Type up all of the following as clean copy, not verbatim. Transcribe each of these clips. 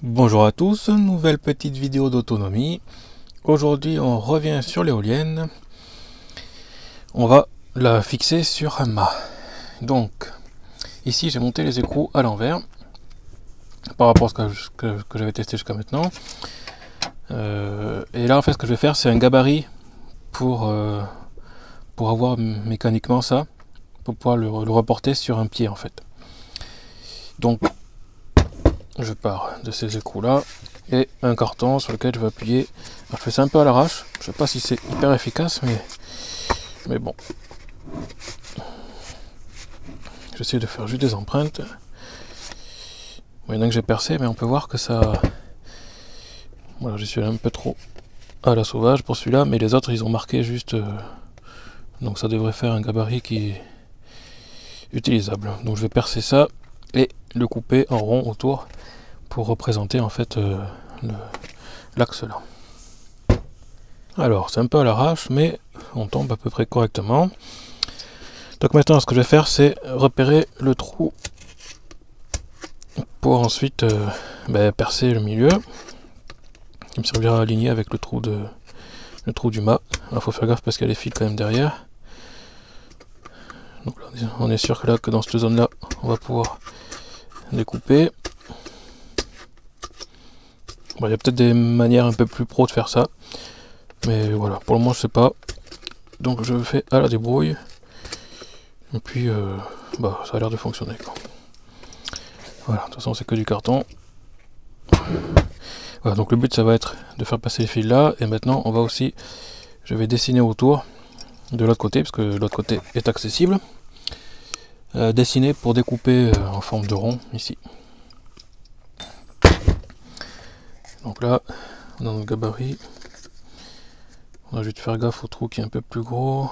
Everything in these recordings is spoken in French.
Bonjour à tous, nouvelle petite vidéo d'autonomie. Aujourd'hui on revient sur l'éolienne. On va la fixer sur un mât. Donc ici j'ai monté les écrous à l'envers par rapport à ce que j'avais testé jusqu'à maintenant. Et là en fait ce que je vais faire c'est un gabarit pour avoir mécaniquement ça, pour pouvoir le reporter sur un pied en fait. Donc je pars de ces écrous là et un carton sur lequel je vais appuyer. Alors, je fais ça un peu à l'arrache, je sais pas si c'est hyper efficace mais bon, j'essaie de faire juste des empreintes. Bon, il y en a que j'ai percé mais on peut voir que ça, voilà, je suis allé un peu trop à la sauvage pour celui-là, mais les autres ils ont marqué juste donc ça devrait faire un gabarit qui est utilisable. Donc je vais percer ça et le couper en rond autour pour représenter en fait l'axe là. Alors c'est un peu à l'arrache mais on tombe à peu près correctement. Donc maintenant ce que je vais faire c'est repérer le trou pour ensuite percer le milieu qui me servira à aligner avec le trou du mât. Il faut faire gaffe parce qu'il y a les fils quand même derrière. Donc là, on est sûr que dans cette zone là on va pouvoir découper. Bon, il y a peut-être des manières un peu plus pro de faire ça, mais voilà, pour le moment je sais pas, donc je fais à la débrouille et puis ça a l'air de fonctionner quoi. Voilà, de toute façon c'est que du carton. Voilà, donc le but ça va être de faire passer les fils là, et maintenant on va aussi, je vais dessiner autour de l'autre côté parce que l'autre côté est accessible, dessiner pour découper en forme de rond ici. Donc là, dans notre gabarit, on va juste faire gaffe au trou qui est un peu plus gros.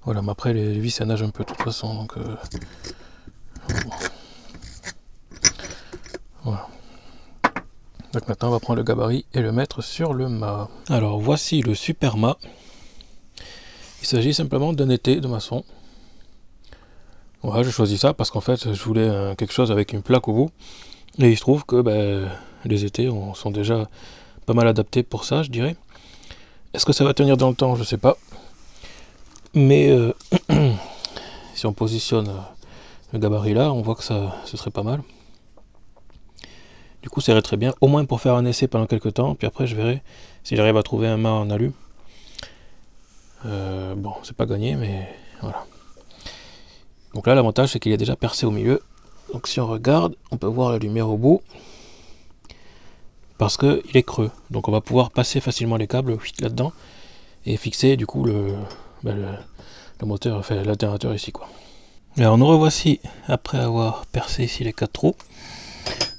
Voilà, mais après les vis ça nage un peu de toute façon, donc voilà. Donc maintenant on va prendre le gabarit et le mettre sur le mât. Alors voici le super mât. Il s'agit simplement d'un étai de maçon. Voilà, j'ai choisi ça parce qu'en fait je voulais quelque chose avec une plaque au bout. Et il se trouve que les étais sont déjà pas mal adaptés pour ça, je dirais. Est-ce que ça va tenir dans le temps? Je sais pas. Mais si on positionne le gabarit là, on voit que ce serait pas mal. Du coup, ça irait très bien, au moins pour faire un essai pendant quelques temps. Puis après, je verrai si j'arrive à trouver un mât en alu. Bon, c'est pas gagné, mais voilà. Donc là, l'avantage, c'est qu'il est déjà percé au milieu. Donc si on regarde, on peut voir la lumière au bout. Parce qu'il est creux. Donc on va pouvoir passer facilement les câbles là-dedans. Et fixer du coup le moteur, enfin l'alternateur ici quoi. Alors nous revoici après avoir percé ici les 4 trous.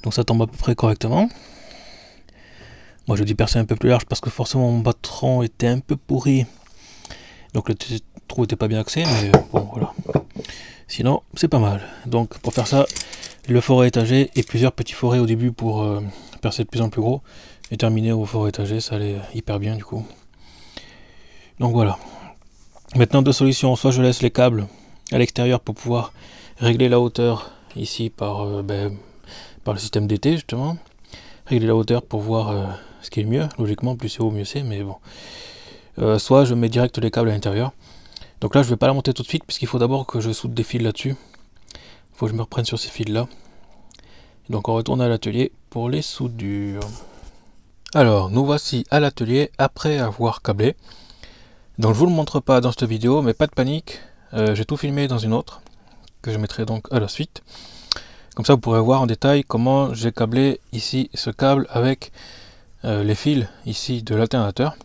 Donc ça tombe à peu près correctement. Moi je dis percer un peu plus large parce que forcément mon patron était un peu pourri. Donc le trou était pas bien axé, mais bon voilà. Sinon c'est pas mal. Donc pour faire ça, le forêt étagé et plusieurs petits forêts au début pour percer de plus en plus gros. Et terminer au forêt étagé, ça allait hyper bien du coup. Donc voilà. Maintenant deux solutions, soit je laisse les câbles à l'extérieur pour pouvoir régler la hauteur ici par le système d'été justement. Régler la hauteur pour voir ce qui est le mieux, logiquement plus c'est haut mieux c'est, mais bon. Soit je mets direct les câbles à l'intérieur. Donc là je vais pas la monter tout de suite puisqu'il faut d'abord que je soude des fils là-dessus. Il faut que je me reprenne sur ces fils là. Donc on retourne à l'atelier pour les soudures. Alors nous voici à l'atelier après avoir câblé. Donc je vous le montre pas dans cette vidéo, mais pas de panique, j'ai tout filmé dans une autre, que je mettrai donc à la suite. Comme ça vous pourrez voir en détail comment j'ai câblé ici ce câble avec les fils ici de l'alternateur.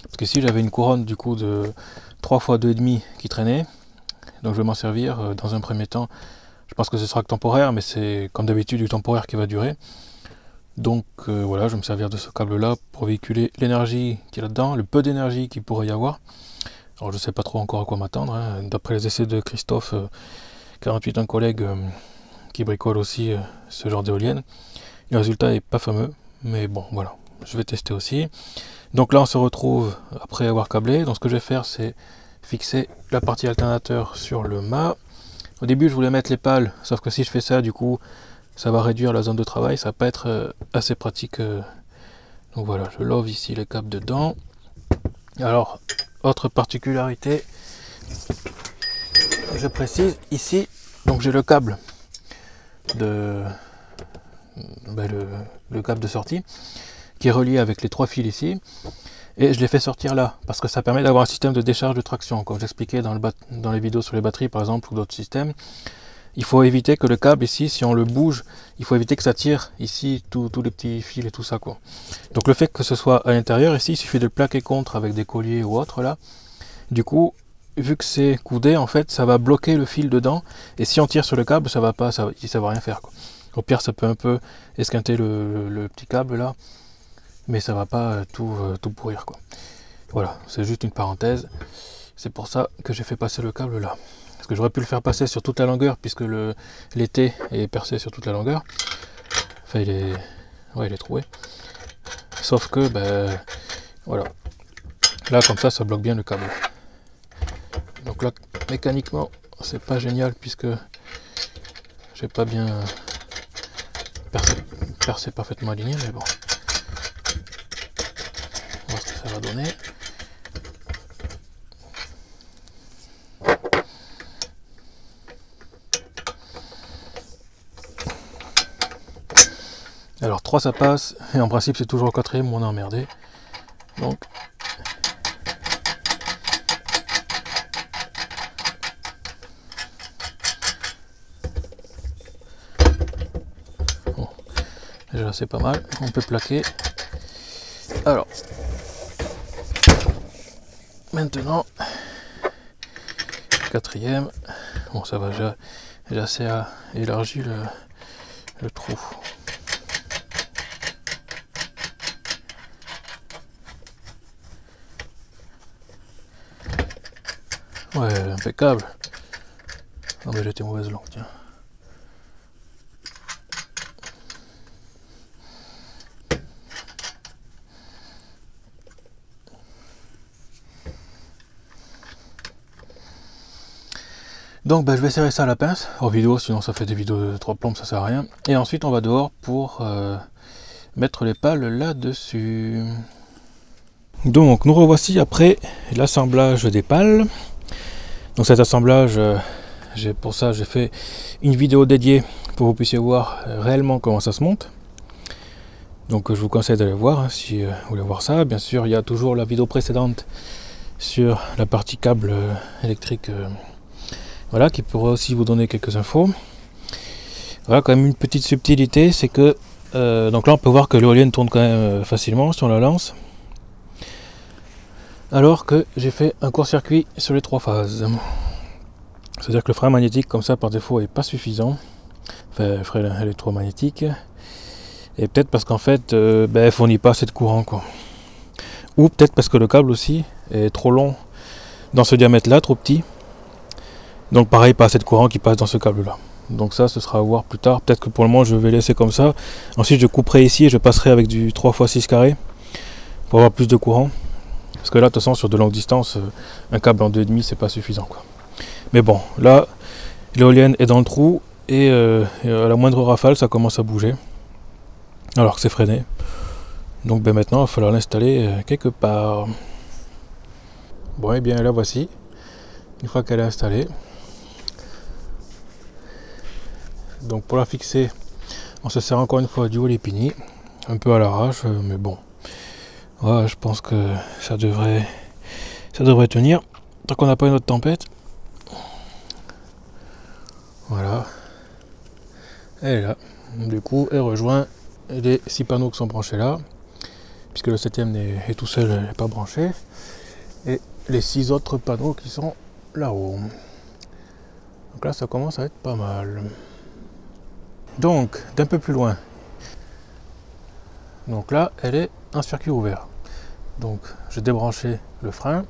Parce qu'ici j'avais une couronne du coup de 3 x 2,5 qui traînait. Donc je vais m'en servir dans un premier temps. Je pense que ce sera que temporaire, mais c'est comme d'habitude du temporaire qui va durer. Donc voilà, je vais me servir de ce câble là pour véhiculer l'énergie qui est là-dedans, le peu d'énergie qu'il pourrait y avoir. Alors je sais pas trop encore à quoi m'attendre, hein. D'après les essais de Christophe 48, un collègue qui bricole aussi ce genre d'éolienne, le résultat est pas fameux, mais bon voilà, je vais tester aussi. Donc là on se retrouve après avoir câblé. Donc ce que je vais faire c'est fixer la partie alternateur sur le mât. Au début je voulais mettre les pales, sauf que si je fais ça du coup ça va réduire la zone de travail, ça va pas être assez pratique. Donc voilà, je love ici les câbles dedans. Alors, autre particularité, je précise ici, donc j'ai le câble de le câble de sortie qui est relié avec les 3 fils ici, et je l'ai fait sortir là parce que ça permet d'avoir un système de décharge de traction, comme j'expliquais dans les vidéos sur les batteries par exemple, ou d'autres systèmes. Il faut éviter que le câble ici, si on le bouge, il faut éviter que ça tire ici tous les petits fils et tout ça quoi. Donc le fait que ce soit à l'intérieur ici, il suffit de le plaquer contre avec des colliers ou autre là. Du coup, vu que c'est coudé, en fait, ça va bloquer le fil dedans, et si on tire sur le câble, ça va rien faire quoi. Au pire, ça peut un peu esquinter le petit câble là, mais ça va pas tout pourrir quoi. Voilà, c'est juste une parenthèse. C'est pour ça que j'ai fait passer le câble là. Parce que j'aurais pu le faire passer sur toute la longueur, puisque l'été est percé sur toute la longueur. Enfin, il est troué. Sauf que, ben, voilà. Là, comme ça bloque bien le câble. Donc là, mécaniquement, c'est pas génial, puisque j'ai pas bien percé parfaitement aligné, mais bon. On va voir ce que ça va donner. Alors 3 ça passe, et en principe c'est toujours au 4e où on est emmerdé. Donc bon, déjà c'est pas mal, on peut plaquer. Alors maintenant 4e, bon ça va, j'ai assez élargi le trou. Ouais, impeccable. Ah mais j'étais mauvaise langue, tiens. Donc je vais serrer ça à la pince, hors vidéo, sinon ça fait des vidéos de 3 plombes, ça sert à rien. Et ensuite on va dehors pour mettre les pales là-dessus. Donc nous revoici après l'assemblage des pales. Donc cet assemblage, pour ça j'ai fait une vidéo dédiée pour que vous puissiez voir réellement comment ça se monte. Donc je vous conseille d'aller voir hein, si vous voulez voir ça. Bien sûr il y a toujours la vidéo précédente sur la partie câble électrique, voilà, qui pourra aussi vous donner quelques infos. Voilà, quand même une petite subtilité, c'est que donc là on peut voir que l'éolienne tourne quand même facilement si on la lance. Alors que j'ai fait un court-circuit sur les 3 phases. C'est-à-dire que le frein magnétique comme ça par défaut est pas suffisant. Enfin le frein électromagnétique. Et peut-être parce qu'en fait elle fournit pas assez de courant quoi. Ou peut-être parce que le câble aussi est trop long dans ce diamètre là, trop petit. Donc pareil, pas assez de courant qui passe dans ce câble là. Donc ça ce sera à voir plus tard. Peut-être que pour le moment je vais laisser comme ça. Ensuite je couperai ici et je passerai avec du 3x6 carré pour avoir plus de courant. Parce que là, de toute façon, sur de longues distances, un câble en 2,5 c'est pas suffisant quoi. Mais bon, là, l'éolienne est dans le trou et à la moindre rafale, ça commence à bouger. Alors que c'est freiné. Donc maintenant, il va falloir l'installer quelque part. Bon, et bien là, voici. Une fois qu'elle est installée. Donc pour la fixer, on se sert encore une fois du Walipini. Un peu à l'arrache, mais bon. Ouais, je pense que ça devrait tenir tant qu'on n'a pas une autre tempête. Voilà, elle est là. Du coup elle rejoint les 6 panneaux qui sont branchés là, puisque le 7e est tout seul, n'est pas branché, et les 6 autres panneaux qui sont là-haut. Donc là ça commence à être pas mal. Donc d'un peu plus loin, donc là elle est un circuit ouvert. Donc j'ai débranché le frein.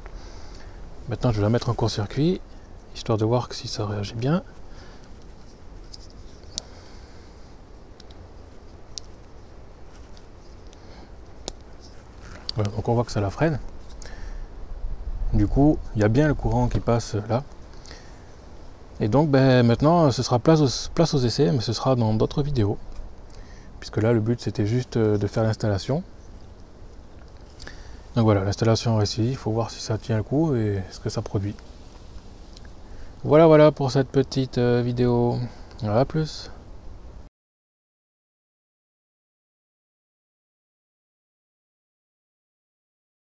Maintenant je vais la mettre en court-circuit, histoire de voir si ça réagit bien. Voilà, donc on voit que ça la freine. Du coup, il y a bien le courant qui passe là. Et donc maintenant ce sera place aux essais, mais ce sera dans d'autres vidéos. Puisque là le but c'était juste de faire l'installation. Donc voilà, l'installation réussie, il faut voir si ça tient le coup et ce que ça produit. Voilà pour cette petite vidéo. À plus.